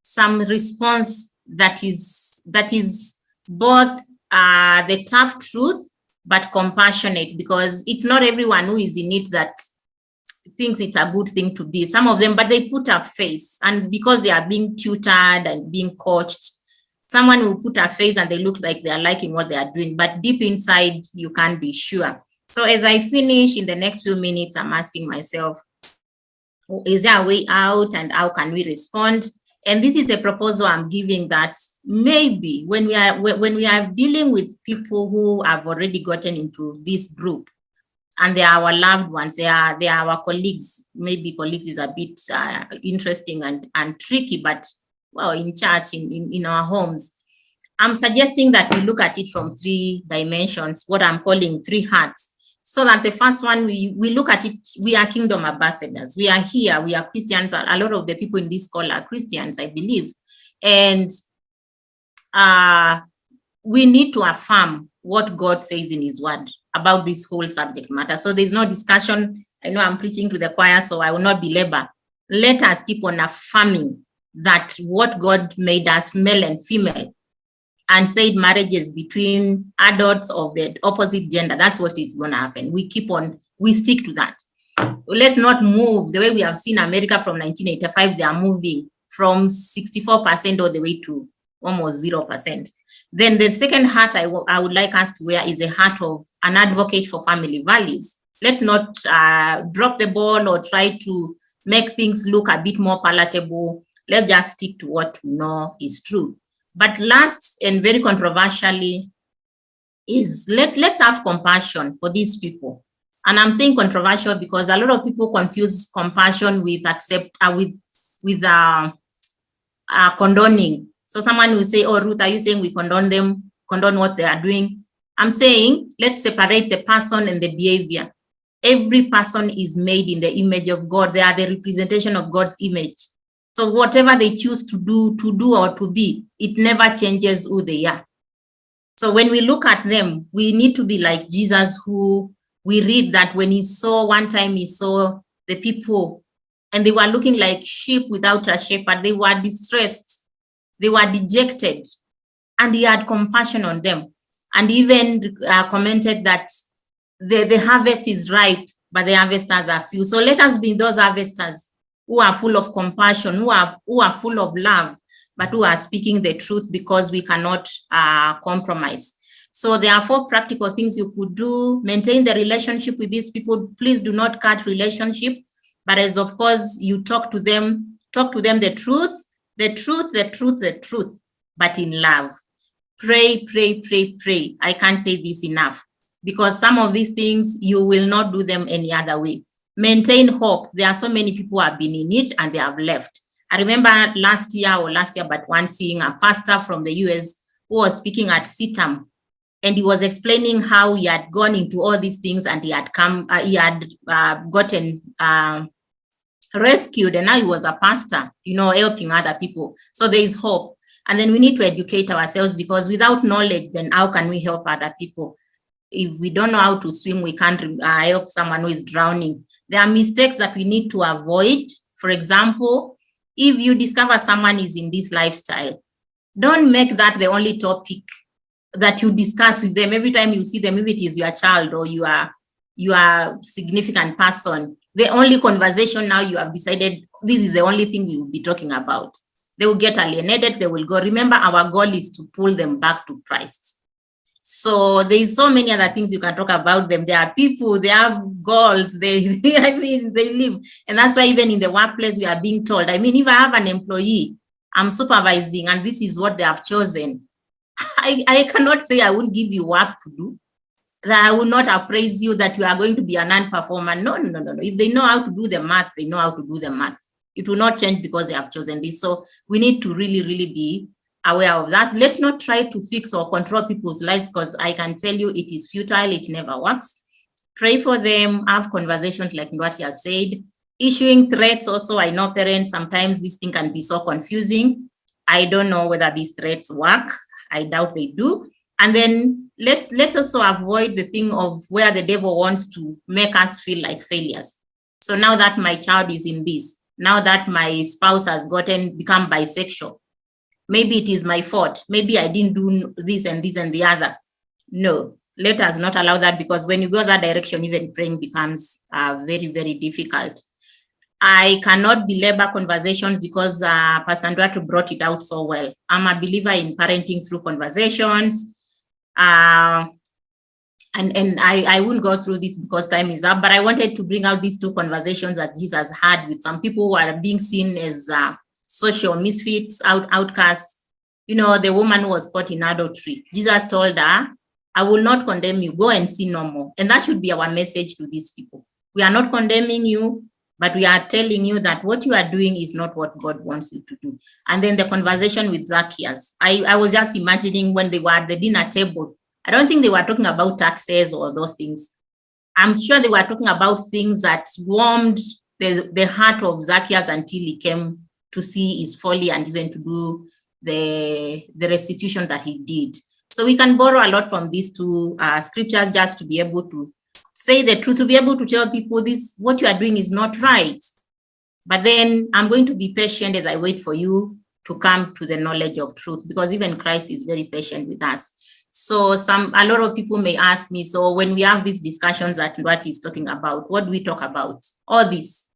[SPEAKER 2] some response that is both the tough truth, but compassionate, because it's not everyone who is in it that thinks it's a good thing to be. Some of them, but they put a face, and because they are being tutored and being coached, someone will put a face and they look like they are liking what they are doing, but deep inside, you can't be sure. So as I finish in the next few minutes, I'm asking myself, is there a way out and how can we respond? And this is a proposal I'm giving that maybe when we are dealing with people who have already gotten into this group, and they are our loved ones, they are our colleagues. Maybe colleagues is a bit interesting and tricky, but well, in church, in our homes, I'm suggesting that we look at it from 3 dimensions, what I'm calling 3 hearts. So that the first one, we look at it, we are kingdom ambassadors. We are here, we are Christians. A lot of the people in this call are Christians, I believe. And we need to affirm what God says in his word about this whole subject matter. So there's no discussion. I know I'm preaching to the choir, so I will not belabor. Let us keep on affirming that what God made us male and female, and said marriages between adults of the opposite gender, that's what is going to happen. We stick to that. Let's not move the way we have seen America from 1985. They are moving from 64% all the way to almost 0%. Then the second heart I would like us to wear is a heart of an advocate for family values. Let's not drop the ball or try to make things look a bit more palatable. Let's just stick to what we know is true. But last and very controversially is let's have compassion for these people. And I'm saying controversial because a lot of people confuse compassion with condoning. So someone will say, oh, Ruth, are you saying we condone what they are doing? I'm saying let's separate the person and the behavior. Every person is made in the image of God. They are the representation of God's image. So whatever they choose to do or to be, it never changes who they are. So when we look at them, we need to be like Jesus, who we read that when one time he saw the people and they were looking like sheep without a shepherd. They were distressed. They were dejected. And he had compassion on them. And even commented that the harvest is ripe, but the harvesters are few. So let us be those harvesters who are full of compassion, who are full of love, but who are speaking the truth, because we cannot compromise. So there are 4 practical things you could do. Maintain the relationship with these people. Please do not cut relationship, but as of course you talk to them the truth, but in love. Pray. I can't say this enough, because some of these things you will not do them any other way. Maintain hope. There are so many people who have been in it and they have left. I remember last year, but once seeing a pastor from the US who was speaking at CITAM, and he was explaining how he had gone into all these things and he had gotten rescued, and now he was a pastor, helping other people. So there is hope. And then we need to educate ourselves, because without knowledge, then how can we help other people? If we don't know how to swim, we can't help someone who is drowning. There are mistakes that we need to avoid. For example, if you discover someone is in this lifestyle, don't make that the only topic that you discuss with them every time you see them, if it is your child or your significant person. The only conversation now you have decided this is the only thing we will be talking about. They will get alienated, they will go. Remember, our goal is to pull them back to Christ. So there is so many other things you can talk about them. They are people, they have goals, they live. And that's why even in the workplace, we are being told, if I have an employee, I'm supervising and this is what they have chosen, I cannot say I won't give you work to do, that I will not appraise you, that you are going to be a non-performer. No. If they know how to do the math, they know how to do the math. It will not change because they have chosen this. So we need to really be aware of that. Let's not try to fix or control people's lives, because I can tell you it is futile. It never works. Pray for them. Have conversations like what you have said. Issuing threats also. I know parents, sometimes this thing can be so confusing. I don't know whether these threats work. I doubt they do. And then let's also avoid the thing of where the devil wants to make us feel like failures. So now that my child is in this, now that my spouse has become bisexual, maybe it is my fault. Maybe I didn't do this and the other. No, let us not allow that, because when you go that direction, even praying becomes very, very difficult. I cannot belabor conversations because Pastor Ndwatu brought it out so well. I'm a believer in parenting through conversations. And I won't go through this because time is up, but I wanted to bring out these two conversations that Jesus had with some people who are being seen as social misfits, outcasts. You know, the woman who was caught in adultery. Jesus told her, I will not condemn you, go and sin no more. And that should be our message to these people. We are not condemning you, but we are telling you that what you are doing is not what God wants you to do. And then the conversation with Zacchaeus, I was just imagining when they were at the dinner table, I don't think they were talking about taxes or those things. I'm sure they were talking about things that warmed the heart of Zacchaeus until he came to see his folly and even to do the restitution that he did. So we can borrow a lot from these two scriptures just to be able to say the truth, to be able to tell people this, what you are doing is not right. But then I'm going to be patient as I wait for you to come to the knowledge of truth, because even Christ is very patient with us. So a lot of people may ask me, so when we have these discussions that what he's talking about, what do we talk about? All this.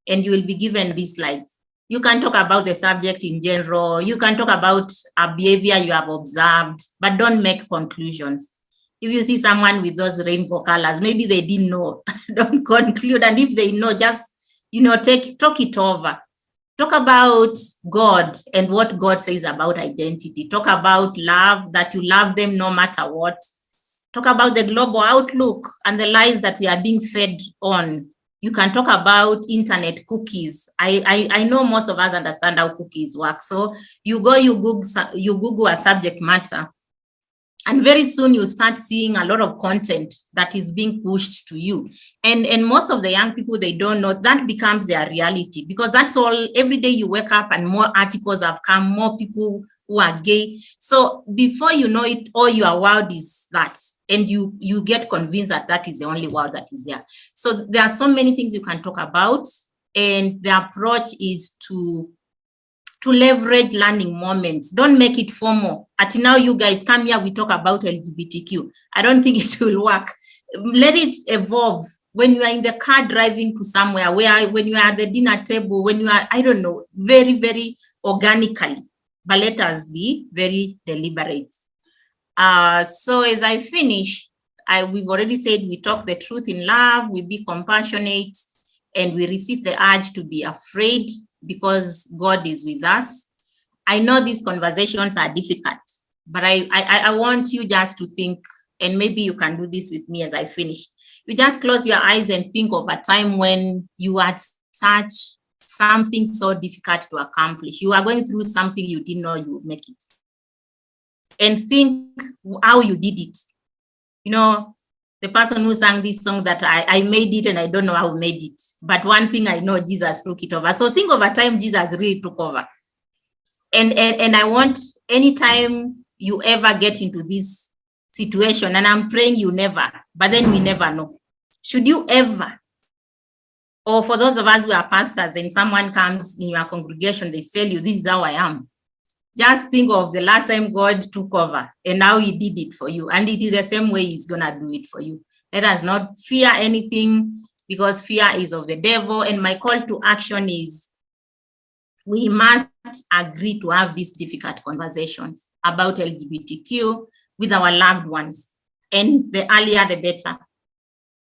[SPEAKER 2] And you will be given these slides. You can talk about the subject in general. You can talk about a behavior you have observed, but don't make conclusions. If you see someone with those rainbow colors, maybe they didn't know. Don't conclude. And if they know, just, talk it over. Talk about God and what God says about identity. Talk about love, that you love them no matter what. Talk about the global outlook and the lies that we are being fed on. You can talk about internet cookies. I know most of us understand how cookies work. So you Google a subject matter, and very soon you start seeing a lot of content that is being pushed to you. And most of the young people, they don't know that becomes their reality, because that's all. Every day you wake up and more articles have come, more people who are gay. So before you know it, all your world is that. And you get convinced that that is the only world that is there. So there are so many things you can talk about. And the approach is to leverage learning moments. Don't make it formal. Now you guys come here, we talk about LGBTQ. I don't think it will work. Let it evolve. When you are in the car driving to somewhere, when you are at the dinner table, when you are, I don't know, very, very organically. But let us be very deliberate. So as I finish, we've already said we talk the truth in love, we be compassionate, and we resist the urge to be afraid, because God is with us. I know these conversations are difficult, but I want you just to think, and maybe you can do this with me as I finish. You just close your eyes and think of a time when you had such something so difficult to accomplish. You are going through something you didn't know you would make it. And think how you did it. The person who sang this song that I made it and I don't know how I made it. But one thing I know, Jesus took it over. So think of a time Jesus really took over. And I want, anytime you ever get into this situation, and I'm praying you never, but then we never know. Should you ever, or for those of us who are pastors and someone comes in your congregation, they tell you, this is how I am. Just think of the last time God took over and now he did it for you. And it is the same way he's going to do it for you. Let us not fear anything, because fear is of the devil. And my call to action is, we must agree to have these difficult conversations about LGBTQ with our loved ones. And the earlier, the better.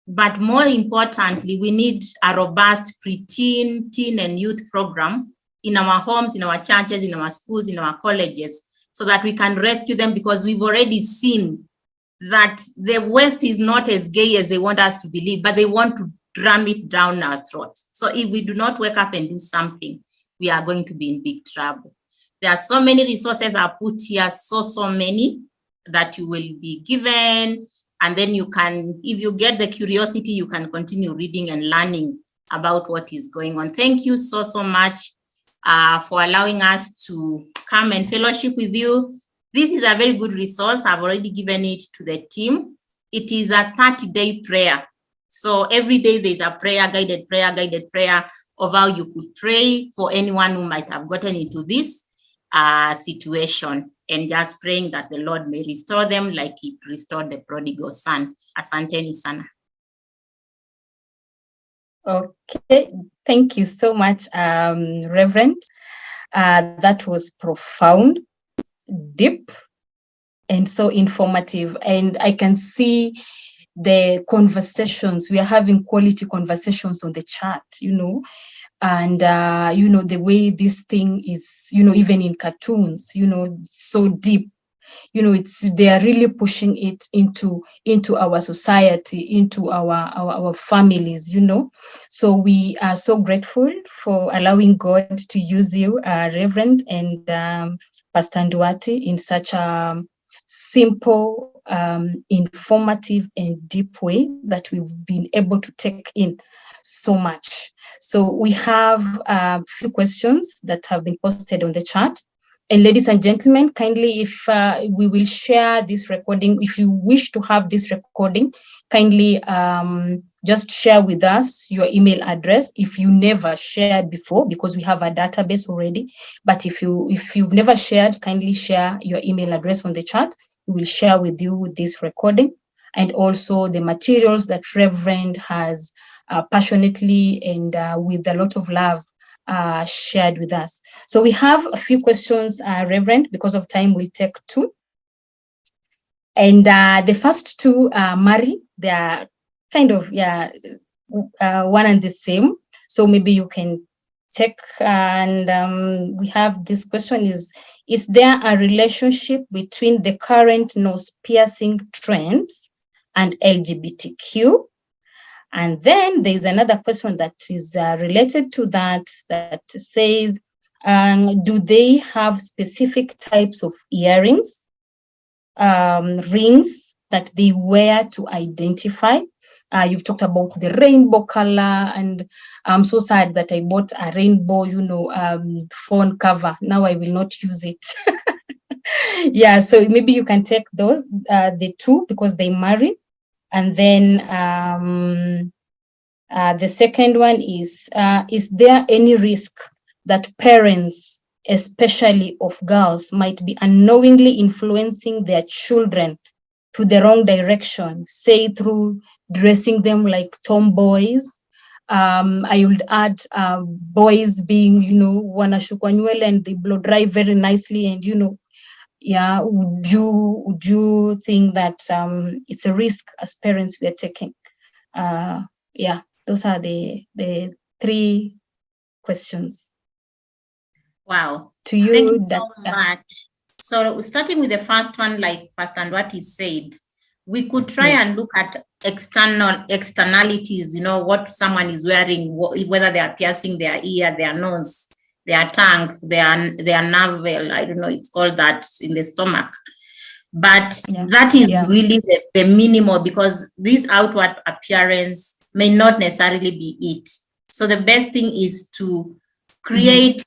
[SPEAKER 2] But more importantly, we need a robust preteen, teen, and youth program in our homes, in our churches, in our schools, in our colleges, so that we can rescue them, because we've already seen that the West is not as gay as they want us to believe, but they want to drum it down our throats. So if we do not wake up and do something, we are going to be in big trouble. There are so many resources are put here, so many that you will be given. And then you can, if you get the curiosity, you can continue reading and learning about what is going on. Thank you so much for allowing us to come and fellowship with you. This is a very good resource. I've already given it to the team. It is a 30-day prayer. So every day there's a guided prayer of how you could pray for anyone who might have gotten into this situation, and just praying that the Lord may restore them like he restored the prodigal son. Asanteni sana.
[SPEAKER 1] Okay, thank you so much, Reverend. That was profound, deep, and so informative. And I can see the conversations. We are having quality conversations on the chat, and the way this thing is, even in cartoons, so deep. They are really pushing it into our society, into our families, So we are so grateful for allowing God to use you, Reverend, and Pastor Nduati, in such a simple, informative, and deep way that we've been able to take in so much. So we have a few questions that have been posted on the chat. And ladies and gentlemen, kindly, if we will share this recording, if you wish to have this recording, kindly just share with us your email address if you never shared before, because we have a database already. But if you've never shared, kindly share your email address on the chat. We will share with you this recording, and also the materials that Reverend has passionately and with a lot of love shared with us. So we have a few questions, Reverend. Because of time, we'll take two. And the first two, Mary, they are kind of one and the same. So maybe you can check. And we have this question: is there a relationship between the current nose piercing trends and LGBTQ? And then there's another question that is related to that says, do they have specific types of earrings, rings that they wear to identify? You've talked about the rainbow color, and I'm so sad that I bought a rainbow, phone cover. Now I will not use it. Yeah, so maybe you can take those, the two, because they marry. And then the second one is there any risk that parents, especially of girls, might be unknowingly influencing their children to the wrong direction, say through dressing them like tomboys? I would add boys being, wanashukwa nywele and they blow dry very nicely, and yeah, would you think that it's a risk as parents we are taking? Yeah, those are the three questions.
[SPEAKER 2] Wow.
[SPEAKER 1] To you.
[SPEAKER 2] Thank you so much. So starting with the first one, like Pastor Nduati said, we could try and look at externalities, what someone is wearing, whether they are piercing their ear, their nose, their tongue, their navel, I don't know, it's called that, in the stomach. But that is really the minimal, because this outward appearance may not necessarily be it. So the best thing is to create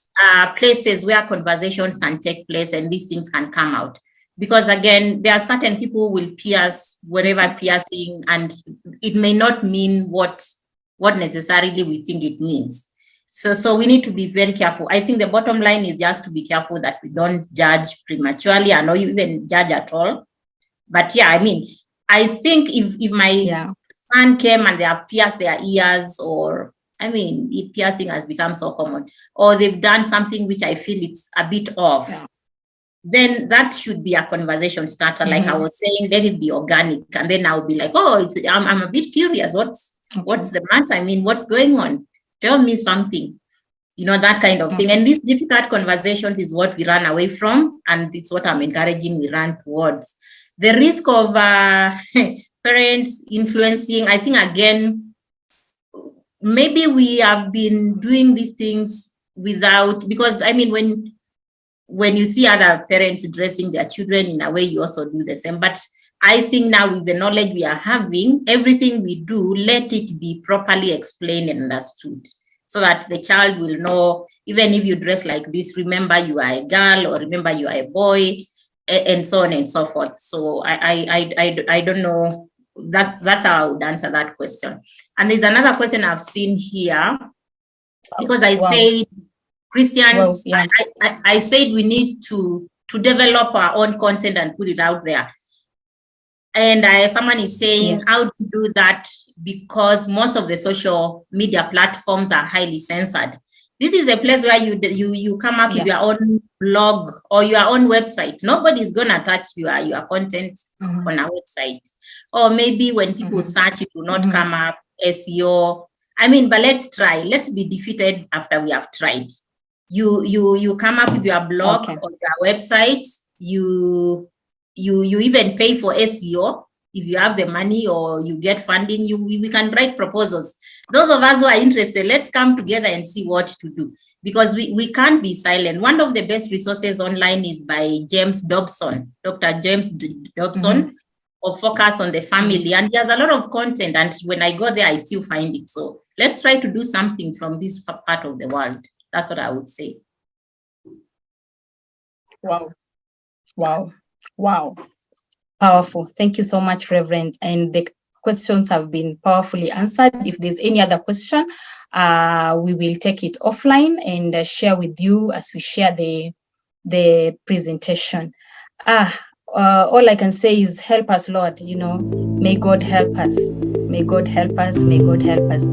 [SPEAKER 2] places where conversations can take place and these things can come out. Because again, there are certain people who will pierce whatever piercing, and it may not mean what necessarily we think it means. So we need to be very careful. I think the bottom line is just to be careful that we don't judge prematurely, or even judge at all. But yeah, I think if my son came and they have pierced their ears, or if piercing has become so common, or they've done something which I feel it's a bit off, then that should be a conversation starter. Like I was saying, let it be organic, and then I'll be like, I'm a bit curious. What's the matter? What's going on? Tell me something, that kind of thing. And these difficult conversations is what we run away from, and it's what I'm encouraging we run towards. The risk of parents influencing, I think, again, maybe we have been doing these things without, because when you see other parents dressing their children in a way, you also do the same. But I think now, with the knowledge we are having, everything we do, let it be properly explained and understood, so that the child will know, even if you dress like this, remember you are a girl, or remember you are a boy, and so on and so forth. So I don't know. That's how I would answer that question. And there's another question I've seen here, because I said Christians, I said we need to develop our own content and put it out there. And someone is saying, how to do that? Because most of the social media platforms are highly censored. This is a place where you come up with your own blog or your own website. Nobody's gonna touch your content on our website. Or maybe when people search, it will not come up. SEO. I mean, but let's try. Let's be defeated after we have tried. You come up with your blog or your website. You even pay for SEO. If you have the money or you get funding, we can write proposals. Those of us who are interested, let's come together and see what to do, because we can't be silent. One of the best resources online is by James Dobson, Dr. James Dobson, of Focus on the Family. And he has a lot of content. And when I go there, I still find it. So let's try to do something from this part of the world. That's what I would say.
[SPEAKER 1] Wow. Wow. Wow. Powerful. Thank you so much, Reverend. And the questions have been powerfully answered. If there's any other question, we will take it offline and share with you as we share the presentation. All I can say is help us, Lord. You know, may God help us. May God help us. May God help us.